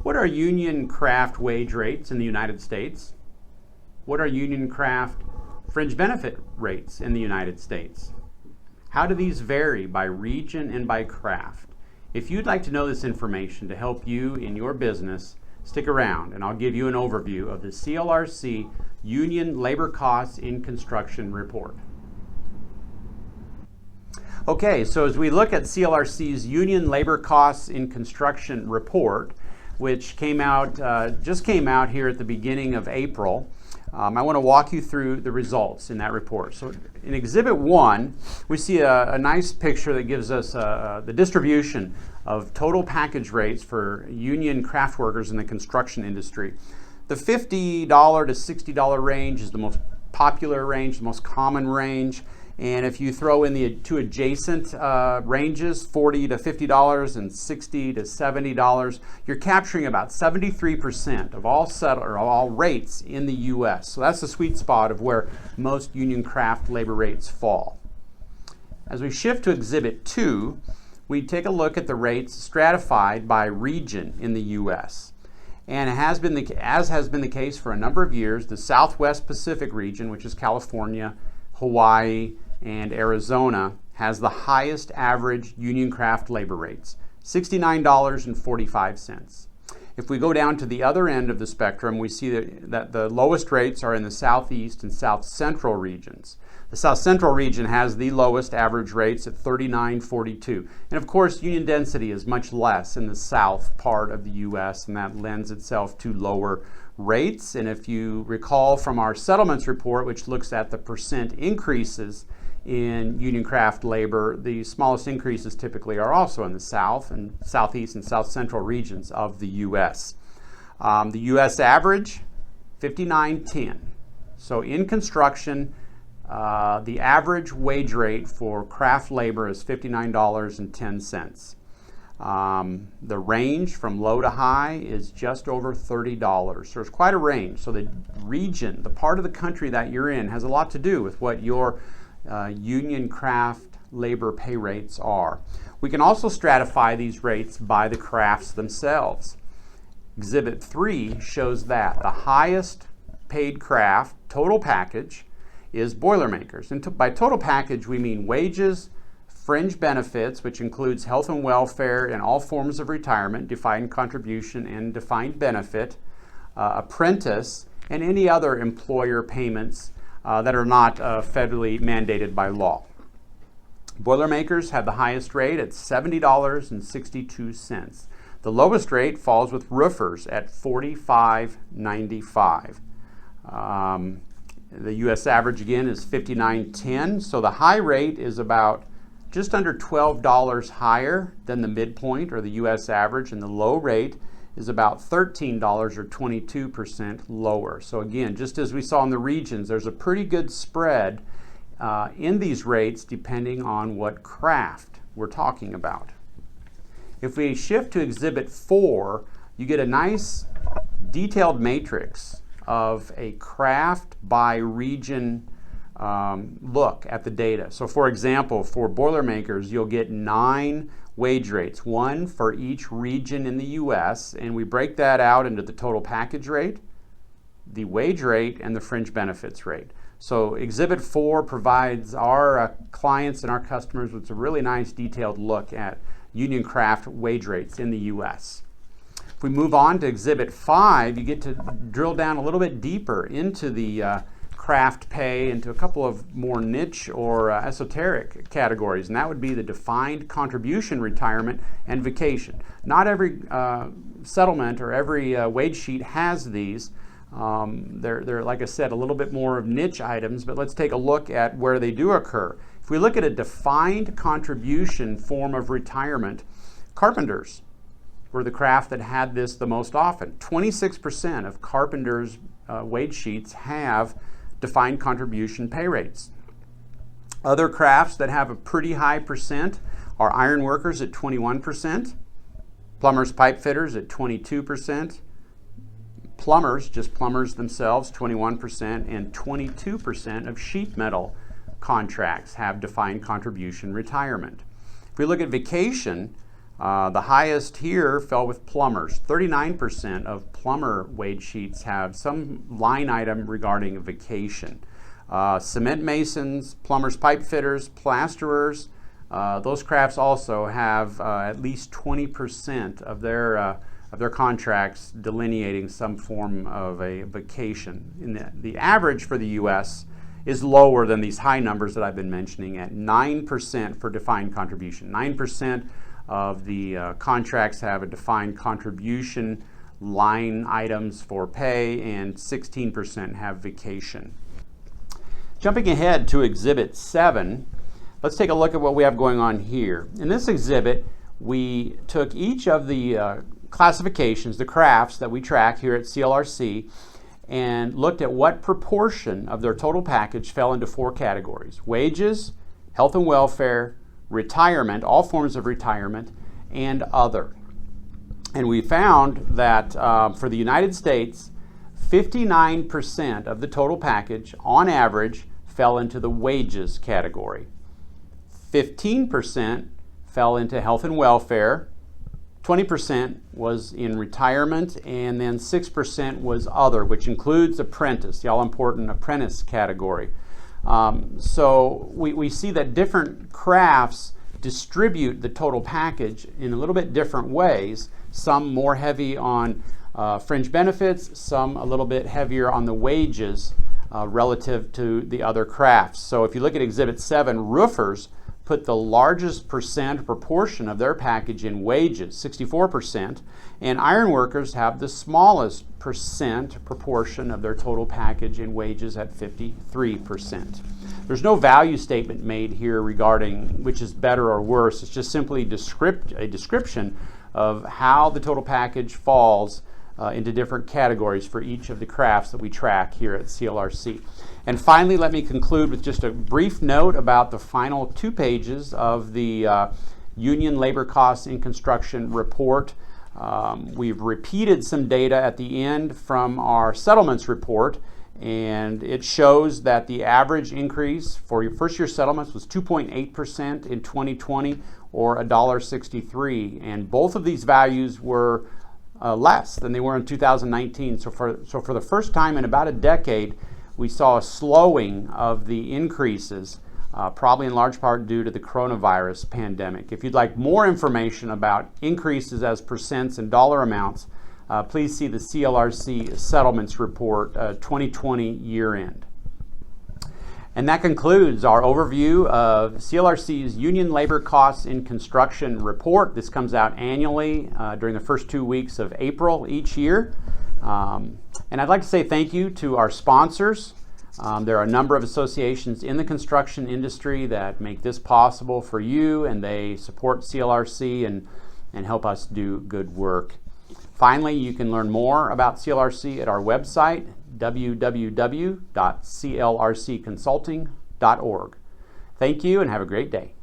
What are union craft wage rates in the United States? What are union craft fringe benefit rates in the United States? How do these vary by region and by craft? If you'd like to know this information to help you in your business, stick around and I'll give you an overview of the CLRC Union Labor Costs in Construction Report. Okay, so as we look at CLRC's Union Labor Costs in Construction Report, which just came out here at the beginning of April, I want to walk you through the results in that report. So in Exhibit 1, we see a nice picture that gives us the distribution of total package rates for union craft workers in the construction industry. The $50 to $60 range is the most popular range, the most common range. And if you throw in the two adjacent ranges, $40 to $50 and $60 to $70, you're capturing about 73% of all rates in the U.S. So that's the sweet spot of where most union craft labor rates fall. As we shift to Exhibit 2, we take a look at the rates stratified by region in the U.S. And as has been the case for a number of years, the Southwest Pacific region, which is California, Hawaii, and Arizona, has the highest average union craft labor rates, $69.45. If we go down to the other end of the spectrum, we see that the lowest rates are in the Southeast and South Central regions. The South Central region has the lowest average rates at $39.42. And of course, union density is much less in the south part of the U.S., and that lends itself to lower rates. And if you recall from our settlements report, which looks at the percent increases in union craft labor, the smallest increases typically are also in the South and Southeast and South Central regions of the U.S. The U.S. average, $59.10. So in construction, the average wage rate for craft labor is $59.10. The range from low to high is just over $30. So there's quite a range. So the region, the part of the country that you're in, has a lot to do with what your union craft labor pay rates are. We can also stratify these rates by the crafts themselves. Exhibit 3 shows that the highest paid craft total package is Boilermakers. And by total package, we mean wages, fringe benefits, which includes health and welfare and all forms of retirement, defined contribution and defined benefit, apprentice, and any other employer payments that are not federally mandated by law. Boilermakers have the highest rate at $70.62. The lowest rate falls with roofers at $45.95. The U.S. average again is $59.10, so the high rate is about just under $12 higher than the midpoint or the U.S. average, and the low rate is about $13 or 22% lower. So again, just as we saw in the regions, there's a pretty good spread in these rates depending on what craft we're talking about. If we shift to Exhibit 4, you get a nice detailed matrix of a craft by region look at the data. So for example, for Boilermakers, you'll get 9 wage rates, one for each region in the U.S., and we break that out into the total package rate, the wage rate, and the fringe benefits rate. So Exhibit 4 provides our clients and our customers with a really nice detailed look at union craft wage rates in the U.S. If we move on to Exhibit 5, you get to drill down a little bit deeper into the craft pay into a couple of more niche or esoteric categories, and that would be the defined contribution retirement and vacation. Not every settlement or every wage sheet has these. They're, like I said, a little bit more of niche items, but let's take a look at where they do occur. If we look at a defined contribution form of retirement, carpenters were the craft that had this the most often. 26% of carpenters' wage sheets have defined contribution pay rates. Other crafts that have a pretty high percent are iron workers at 21%, plumbers, pipe fitters at 22%, plumbers, just plumbers themselves, 21%, and 22% of sheet metal contracts have defined contribution retirement. If we look at vacation, The highest here fell with plumbers. 39% of plumber wage sheets have some line item regarding vacation. Cement masons, plumbers, pipe fitters, plasterers, those crafts also have at least 20% of their contracts delineating some form of a vacation. The average for the U.S. is lower than these high numbers that I've been mentioning at 9% for defined contribution. 9% of the contracts have a defined contribution line items for pay, and 16% have vacation. Jumping ahead to Exhibit 7, let's take a look at what we have going on here. In this exhibit, we took each of the classifications, the crafts that we track here at CLRC, and looked at what proportion of their total package fell into 4 categories: wages, health and welfare, retirement, all forms of retirement, and other. And we found that for the United States, 59% of the total package, on average, fell into the wages category. 15% fell into health and welfare, 20% was in retirement, and then 6% was other, which includes apprentice, the all-important apprentice category. So we see that different crafts distribute the total package in a little bit different ways, some more heavy on fringe benefits, some a little bit heavier on the wages relative to the other crafts. So if you look at Exhibit 7, roofers put the largest proportion of their package in wages, 64%, and ironworkers have the smallest proportion of their total package in wages at 53%. There's no value statement made here regarding which is better or worse. It's just simply a description of how the total package falls into different categories for each of the crafts that we track here at CLRC. And finally, let me conclude with just a brief note about the final 2 pages of the Union Labor Costs in Construction report. We've repeated some data at the end from our settlements report, and it shows that the average increase for your first year settlements was 2.8% in 2020, or $1.63, and both of these values were less than they were in 2019. So for the first time in about a decade, we saw a slowing of the increases, probably in large part due to the coronavirus pandemic. If you'd like more information about increases as percents and dollar amounts, please see the CLRC Settlements Report 2020 year-end. And that concludes our overview of CLRC's Union Labor Costs in Construction report. This comes out annually during the first 2 weeks of April each year. And I'd like to say thank you to our sponsors. There are a number of associations in the construction industry that make this possible for you, and they support CLRC and help us do good work. Finally, you can learn more about CLRC at our website, www.clrcconsulting.org. Thank you and have a great day.